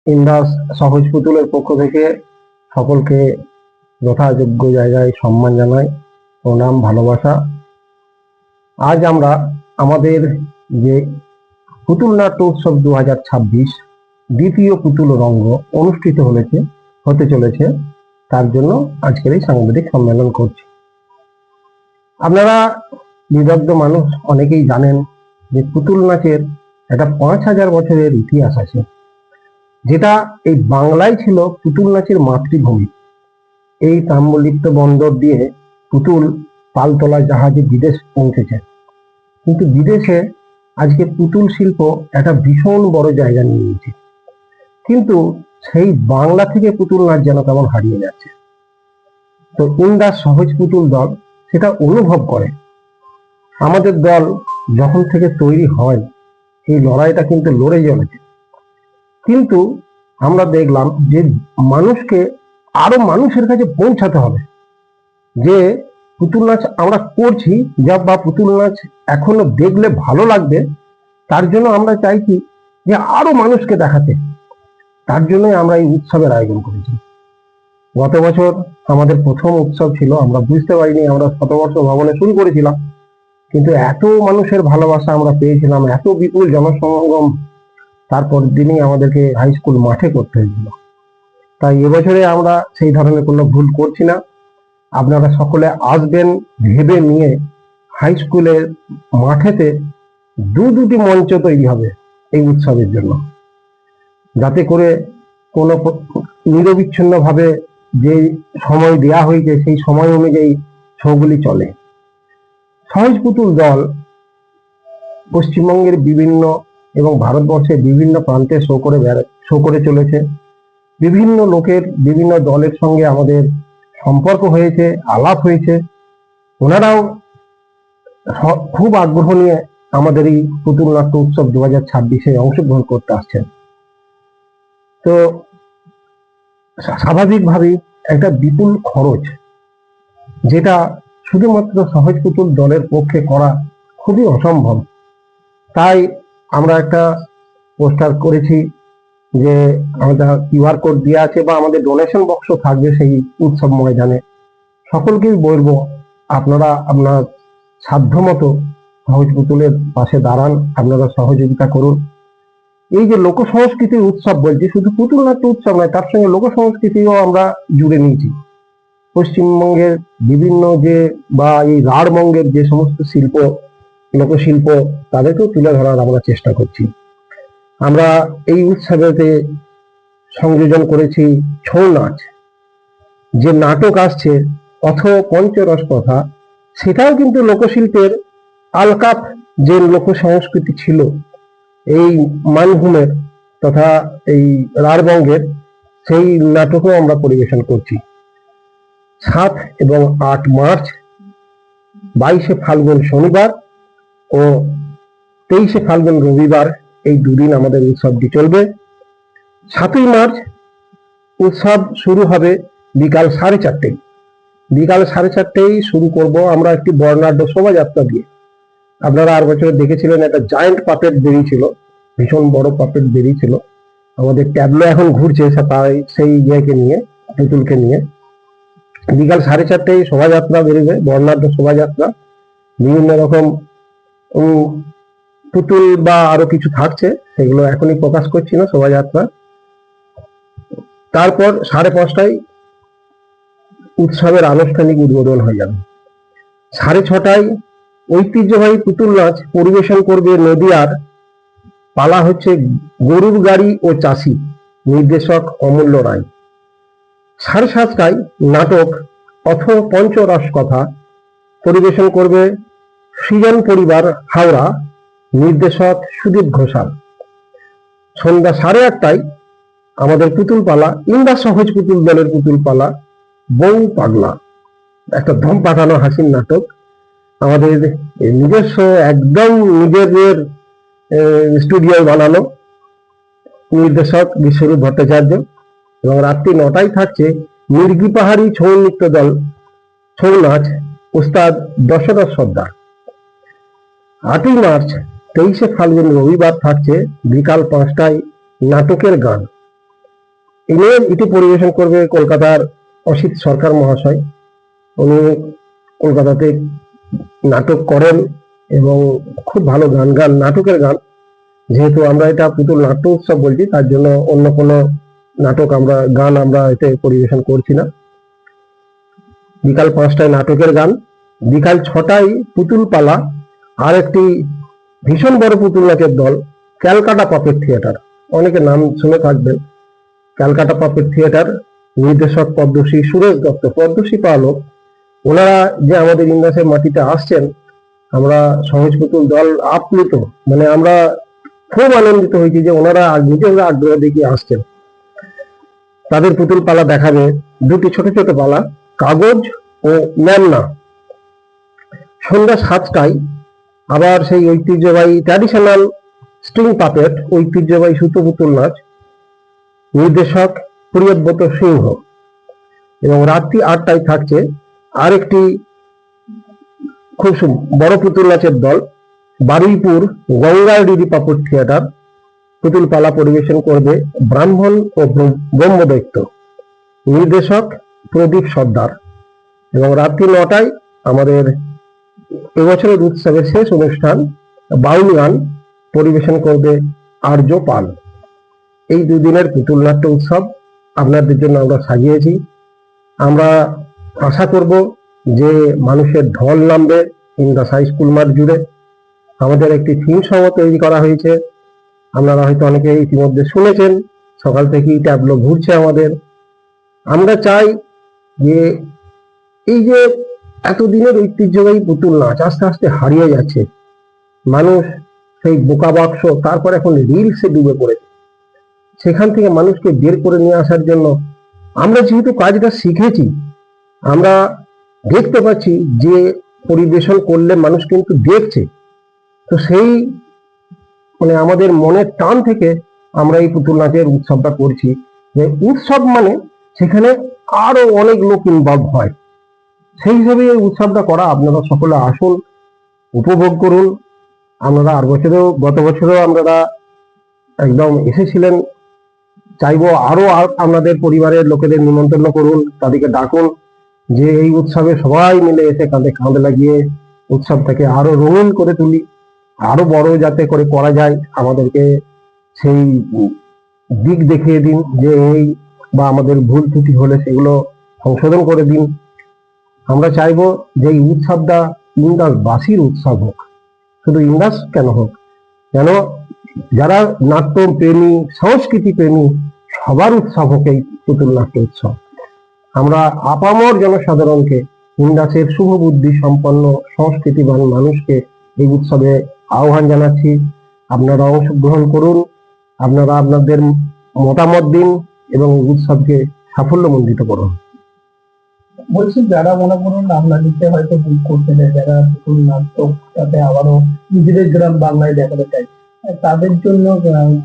ইন্দাস সহজ পুতুলের পক্ষ থেকে সকলকে যথাযোগ্য জায়গায় সম্মান জানাই, প্রণাম, ভালোবাসা। আজ আমরা আমাদের যে পুতুল নাট্য উৎসব 2026 দ্বিতীয় পুতুল রঙ্গ অনুষ্ঠিত হতে চলেছে, তার জন্য আজকের এই সাংবাদিক সম্মেলন করছি। আপনারা বিদগ্ধ মানুষ অনেকেই জানেন যে পুতুল নাচের একটা 5000 বছরের ইতিহাস আছে, যেটা এই বাংলায় ছিল পুতুল নাচের মাতৃভূমি। এই তাম্রলিপ্ত বন্দর দিয়ে পুতুল পালতোলা জাহাজে বিদেশ পৌঁছেছে, কিন্তু বিদেশে আজকে পুতুল শিল্প একটা ভীষণ বড় জায়গা নিয়ে নিয়েছে, কিন্তু সেই বাংলা থেকে পুতুল নাচ যেন কেমন হারিয়ে যাচ্ছে। তো ইন্দাস সহজ পুতুল দল সেটা অনুভব করে। আমাদের দল যখন থেকে তৈরি হয় এই লড়াইটা কিন্তু লড়ে চলেছে, কিন্তু আমরা দেখলাম যে মানুষকে আরো মানুষের কাছে পৌঁছাতে হবে যে পুতুল নাচ আমরা করছি বা পুতুল নাচ এখনো দেখলে ভালো লাগবে। তার জন্য আমরা চাইছি যে আরো মানুষকে দেখাতে, তার জন্যই আমরা এই উৎসবের আয়োজন করেছি। গত বছর আমাদের প্রথম উৎসব ছিল, আমরা বুঝতে পারিনি, আমরা শতবর্ষ ভবনে শুরু করেছিলাম, কিন্তু এত মানুষের ভালোবাসা আমরা পেয়েছিলাম, এত বিপুল জনসমাগম, তারপর দিনই আমাদেরকে হাই স্কুল মাঠে করতে হয়েছিল। তাই এবছরে আমরা সেই ধরনের কোনো ভুল করছি না। আপনারা সকলে আসবেন ভেবে নিয়ে। হাই স্কুলের মাঠেতে দুটি মঞ্চ তৈরি হবে এই উৎসবের জন্য, যাতে করে কোনো নিরবিচ্ছিন্ন ভাবে যে সময় দেয়া হয়েছে সেই সময় অনুযায়ী শোগুলি চলে। সহজ পুতুল দল পশ্চিমবঙ্গের বিভিন্ন এবং ভারতবর্ষের বিভিন্ন প্রান্তে শো করে চলেছে। বিভিন্ন লোকের বিভিন্ন দলের সঙ্গে আমাদের সম্পর্ক হয়েছে, আলাপ হয়েছে। ওনারাও খুব আগ্রহ নিয়ে আমাদের এই পুতুল নাট্য উৎসব 2026-এ অংশগ্রহণ করতে আসছেন। তো স্বাভাবিকভাবেই একটা বিপুল খরচ, যেটা শুধুমাত্র সহজ পুতুল দলের পক্ষে করা খুবই অসম্ভব। তাই আমরা একটা পোস্টার করেছি যে আমাদের কিউআর কোড দেওয়া আছে বা আমাদের ডোনেশন বক্স থাকবে সেই উৎসব ময়দানে। সকলকেই বলবো আপনারা আপনার সাধ্যমতো সহজ পুতুলের পাশে দাঁড়ান, আপনারা সহযোগিতা করুন। এই যে লোক সংস্কৃতির উৎসব বলছি, শুধু পুতুল নাট্য উৎসব নয়, তার সঙ্গে লোক সংস্কৃতিও আমরা জুড়ে নিয়েছি। পশ্চিমবঙ্গের বিভিন্ন যে বা এই রাঢ়বঙ্গের যে সমস্ত শিল্প, লোকশিল্প, তাদেরকেও তুলে ধরার আমরা চেষ্টা করছি। আমরা এই উৎসবেতে সংযোজন করেছি ছৌ নাচ, যে নাটক আসছে অথ পঞ্চরস কথা, সেটাও কিন্তু লোকশিল্পের আলকাপ যে লোক সংস্কৃতি ছিল এই মানভূমের তথা এই রাঢ়বঙ্গের, সেই নাটকও আমরা পরিবেশন করছি। 7 এবং 8 মার্চ, 22শে ফাল্গুন শনিবার ও 23শে ফাল্গুন রবিবার, এই দুদিন আমাদের উৎসবটি চলবে। 7ই মার্চ উৎসব শুরু হবে বিকাল 4:30টায়। বিকাল 4:30টায় শুরু করব আমরা একটি বর্ণাঢ্য শোভাযাত্রা দিয়ে। আপনারা আর বছর দেখেছিলেন একটা জায়েন্ট পাপেট বেরিয়েছিল, ভীষণ বড় পাপেট বেরিয়েছিল। আমাদের ট্যাবলো এখন ঘুরছে তাই সেই ইয়েকে নিয়ে, পুতুলকে নিয়ে। বিকাল 4:30টায় শোভাযাত্রা বেরোবে, বর্ণাঢ্য শোভাযাত্রা। বিভিন্ন রকম পুতুল বা আরো কিছু থাকছে, সেগুলো এখনই প্রকাশ করছি না, শোভাযাত্রা। তারপর 5:30টায় উৎসবের আনুষ্ঠানিক উদ্বোধন হয়ে যাবে। 6:30টায় ঐতিহ্যবাহী পুতুল নাচ পরিবেশন করবে নদিয়ার পালা হচ্ছে গরুর গাড়ি ও চাষি, নির্দেশক অমূল্য রায়। 7:30টায় নাটক অথ পঞ্চরস কথা পরিবেশন করবে সৃজন পরিবার হাওড়া, নির্দেশক সুদীপ ঘোষাল। সন্ধ্যা 8:30টায় আমাদের পুতুল পালা, ইন্দাস সহজ পুতুল দলের পুতুল পালা বউ পাগলা, একটা ধম পাঠানো হাসির নাটক, আমাদের নিজস্ব একদম নিজেদের স্টুডিও বানানো, নির্দেশক বিশ্বরূপ ভট্টাচার্য। এবং রাত্রি 9টায় থাকছে মির্গি পাহাড়ি ছৌ নৃত্য দল, ছৌ নাচ, উস্তাদ দশরথ সর্দার। 8ই মার্চ 23শে ফাল্গুন রবিবার থাকছে বিকাল 5টায় নাটকের গান, এটি পরিবেশন করবে কলকাতার অসিত সরকার মহাশয়। উনি কলকাতাতে নাটক করেন এবং খুব ভালো গান নাটকের গান। যেহেতু আমরা এটা পুতুল নাট্য উৎসব বলছি, তার জন্য অন্য কোনো নাটক গান আমরা এতে পরিবেশন করছি না। বিকাল 5টায় নাটকের গান, বিকাল 6টায় পুতুল পালা, আর একটি ভীষণ বড় পুতুল নাচের দল ক্যালকাটা পাপেট থিয়েটার, অনেকে নাম শুনে থাকবেন। ক্যালকাটা পাপেট থিয়েটার, নির্দেশক পদ্মশ্রী সুরেশ দত্ত, পদ্মশ্রী পাওয়া লোক। ওনারা যে আমাদের ইন্দাসের মাটিতে আসছেন, আমরা সহজ পুতুল দল আপ্লুত, মানে আমরা খুব আনন্দিত হয়েছি যে ওনারা নিজেরা আগ্রহ দেখিয়ে আসছেন। তাদের পুতুল পালা দেখাবে, দুটি ছোট ছোট পালা, কাগজ ও ম্যামনা। সন্ধ্যা 7টায় আবার সেই ঐতিহ্যবাহী ট্র্যাডিশনাল স্ট্রিং পাপেট, ঐতিহ্যবাহী সুতো পুতুল নাচ, নির্দেশক প্রিয়ব্রত সিংহ। এবং রাত্রি 8টায় থাকছে আরেকটি খুব বড় পুতুল নাচের দল, বারুইপুর গঙ্গাডিডি পাপড় থিয়েটার। পুতুল পালা পরিবেশন করবে ব্রাহ্মণ ও ব্রহ্মদৈত্য, নির্দেশক প্রদীপ সর্দার। এবং রাত্রি 9টায় আমাদের এবছরের উৎসবের শেষ অনুষ্ঠান, বাউল গান পরিবেশন করবে আর্য পাল। এই দুদিনের পুতুল নাট্য উৎসব আপনাদের জন্য আমরা সাজিয়েছি। আমরা আশা করব যে মানুষের ঢল নামবে ইন্দাস হাই স্কুল মাঠ জুড়ে। আমাদের একটি থিম সহ তৈরি করা হয়েছে, আপনারা হয়তো অনেকে ইতিমধ্যে শুনেছেন। সকাল থেকেই ট্যাবলো ঘুরছে আমাদের। আমরা চাই যে এই যে এতদিনের ঐতিহ্যবাহী পুতুল নাচ আস্তে আস্তে হারিয়ে যাচ্ছে। মানুষ সেই বোকা বাক্স, তারপর এখন রিলসে ডুবে পড়েছে। সেখান থেকে মানুষকে বের করে নিয়ে আসার জন্য আমরা যেহেতু কাজটা শিখেছি, আমরা দেখতে পাচ্ছি যে পরিবেশন করলে মানুষ কিন্তু দেখছে, তো সেই মানে আমাদের মনের টান থেকে আমরা এই পুতুল নাচের উৎসবটা করছি। যে উৎসব মানে সেখানে আরো অনেক লোক ইনভলভ হয়, সেই হিসেবে এই উৎসবটা করা। আপনারা সকলে আসুন, উপভোগ করুন। আপনারা গত বছরও আপনারা একদম এসেছিলেন। চাইবো আরো আপনাদের পরিবারের লোকেদের নিমন্ত্রণ করুন, তাদেরকে ডাকুন, যে এই উৎসবে সবাই মিলে এসে কাঁধে কাঁধ লাগিয়ে উৎসবটাকে আরো রঙিন করে তুলি, আরো বড় যাতে করে করা যায়। আমাদেরকে সেই দিক দেখিয়ে দিন যে এই বা আমাদের ভুল ত্রুটি হলে সেগুলো সংশোধন করে দিন। আমরা চাইবো যে এই উৎসবটা ইন্দাসবাসীর উৎসব হোক, শুধু ইন্দাস কেন হোক, যেন যারা নাট্য প্রেমী, সংস্কৃতি প্রেমী, সবার উৎসব হোক এই পুতুল নাট্য উৎসব। আমরা আপামর জনসাধারণকে, ইন্দাসের শুভ বুদ্ধি সম্পন্ন সংস্কৃতিবান মানুষকে এই উৎসবে আহ্বান জানাচ্ছি। আপনারা অংশগ্রহণ করুন, আপনারা আপনাদের মতামত দিন এবং উৎসবকে সাফল্যমণ্ডিত করুন। বলছি, যারা মনে করুন আপনাদেরকে হয়তো বুক করতে চায়, যারা পুতুল নাটক তাতে আবারও নিজেদের গ্রাম বাংলায় দেখাতে চায়, তাদের জন্য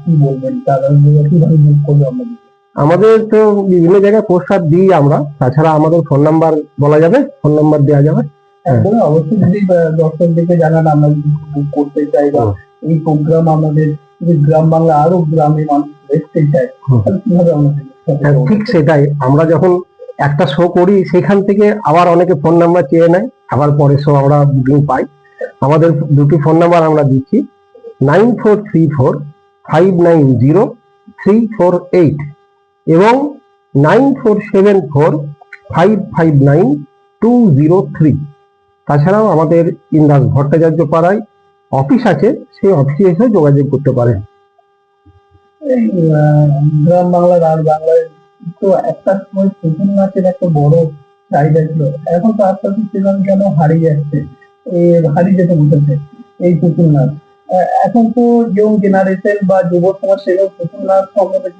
কি বলবেন? তারা কিভাবে বুক করবে আপনাদের? আমাদের তো বিভিন্ন জায়গায় পোস্টার দিই আমরা, তাছাড়া আমাদের ফোন নাম্বার বলা যাবে, ফোন নাম্বার দেওয়া যাবে। অবশ্যই যদি দর্শকদেরকে জানান আমরা যদি বুক করতে চাই বা এই প্রোগ্রাম আমাদের গ্রাম বাংলা আরো গ্রামে মানুষ দেখতে চায়, তাহলে কিভাবে আমাদের? ঠিক সেটাই, আমরা যখন একটা শো করি সেখান থেকে আবার অনেকে ফোন নাম্বার চেয়ে নেয়, আবার পরে শো আমরা বুকিং পাই। আমাদের দুটি ফোন নাম্বার আমরা দিচ্ছি, 9434590348 এবং 9474559203। তাছাড়াও আমাদের ইন্দাস ভট্টাচার্য পাড়ায় অফিস আছে, সেই অফিসে এসে যোগাযোগ করতে পারেন। এই গ্রাম বাংলার আর বাংলায় তো একটা সময় পুতুল নাচের একটা বড় চাহিদা ছিল, এখন তো আস্তে আস্তে সেখানে যেন হারিয়ে যাচ্ছে, হারিয়ে যেতে বসেছে এই পুতুল নাচ। এখন তো ইয়ং জেনারেশন বা যুব সমাজ সেগুলো পুতুল নাচ সম্বন্ধে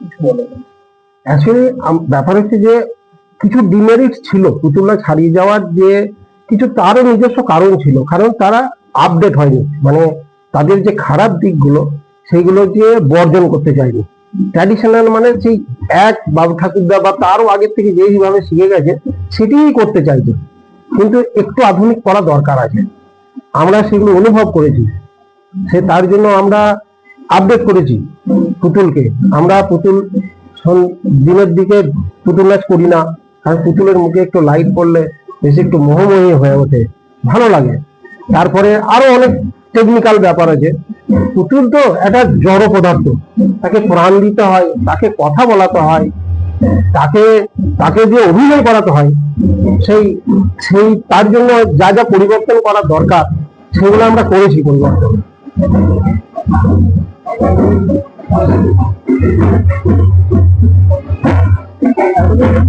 কিছু বলে না। অ্যাকচুয়ালি ব্যাপার হচ্ছে যে কিছু ডিমেরিট ছিল পুতুল নাচ হারিয়ে যাওয়ার, যে কিছু তারও নিজস্ব কারণ ছিল, কারণ তারা আপডেট হয়নি, মানে তাদের যে খারাপ দিকগুলো সেইগুলো যে বর্জন করতে চায়নি। ট্র্যাডিশনাল মানে সেই এক বাবু ঠাকুরদা বা তারও আগের থেকে যেইভাবে শিখে গেছে সেটাই করতে চাইছে, কিন্তু একটু আধুনিক করা দরকার আছে। আমরা সেগুলো অনুভব করেছি, তার জন্য আমরা আপডেট করেছি পুতুলকে। আমরা পুতুল দিনের দিকে পুতুল নাচ করি না, কারণ পুতুলের মুখে একটু লাইট পড়লে বেশি একটু মোহময়ী হয়ে ওঠে, ভালো লাগে। তারপরে আরো অনেক টেকনিক্যাল ব্যাপার আছে। পুতুল তো একটা জড় পদার্থ, তাকে প্রাণ দিতে হয়, তাকে কথা বলাতে হয়, তাকে তাকে যে অভিনয় করাতে হয়, সেই সেই তার জন্য যা যা পরিবর্তন করা দরকার সেগুলো আমরা করেছি পরিবর্তন।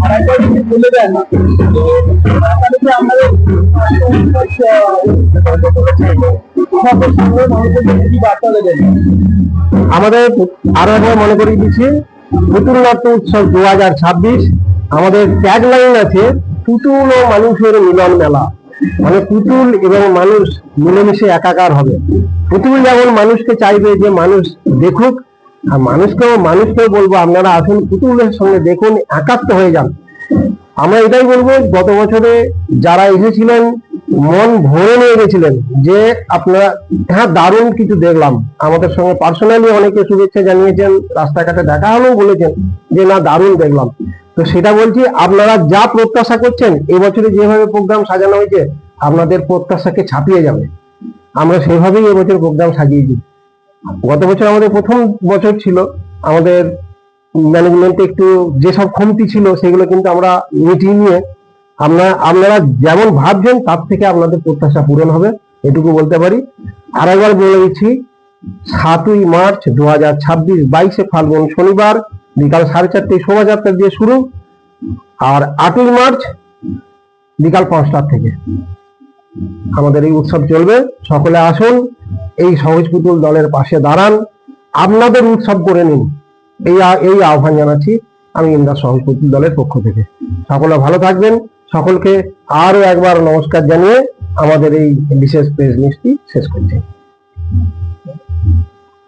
আরেকবার যদি বলে দেন যে আপনাদের যে আমাদের মানুষদের কি বার্তা দেবেন? আমাদের আরো একবার মনে করিয়ে দিচ্ছি, পুতুল নাট্য উৎসব 2026। আমাদের ট্যাগলাইন আছে পুতুল ও মানুষের মিলন মেলা, মানে পুতুল এবং মানুষ মিলেমিশে একাকার হবে। পুতুল যেমন মানুষকে চাইবে যে মানুষ দেখুক, আর মানুষকেও বলবো আপনারা আসুন পুতুলের সঙ্গে দেখুন, একাত্ম হয়ে যান। আমরা এটাই বলবো, গত বছরে যারা এসেছিলেন মন ভরে নিয়ে গেছিলেন যে আপনারা, হ্যাঁ দারুণ কিছু দেখলাম। আমাদের সঙ্গে পার্সোনালি অনেকে শুভেচ্ছা জানিয়েছেন, রাস্তাঘাটে দেখা হলেও বলেছেন যে না দারুণ দেখলাম। তো সেটা বলছি, আপনারা যা প্রত্যাশা করছেন এবছরে যেভাবে প্রোগ্রাম সাজানো হয়েছে আপনাদের প্রত্যাশাকে ছাপিয়ে যাবে। আমরা সেভাবেই এবছর প্রোগ্রাম সাজিয়েছি। গত বছর আমাদের প্রথম বছর ছিল, আমাদের ম্যানেজমেন্টে একটু যেসব কমতি ছিল সেগুলো কিন্তু আমরা মিটিয়ে নিয়ে আপনারা যেমন ভাবছেন তার থেকে আপনাদের প্রত্যাশা পূরণ হবে, এটুকু বলতে পারি। আর একবার বলে দিচ্ছি, 7ই মার্চ 2026 22শে ফাল্গুন শনিবার বিকাল 4:30 শোভাযাত্রা দিয়ে শুরু, আর 8ই মার্চ বিকাল 5টা থেকে আমাদের এই উৎসব চলবে। সকলে আসুন, এই সহজ পুতুল দলের পাশে দাঁড়ান, আপনাদের উৎসব করে নিন, এই আহ্বান জানাচ্ছি আমি ইন্দ্রাস সহজ পুতুল দলের পক্ষ থেকে। সকলে ভালো থাকবেন। সকলকে আরো একবার নমস্কার জানিয়ে আমাদের এই বিশেষ প্রেস মিটটি শেষ করছি।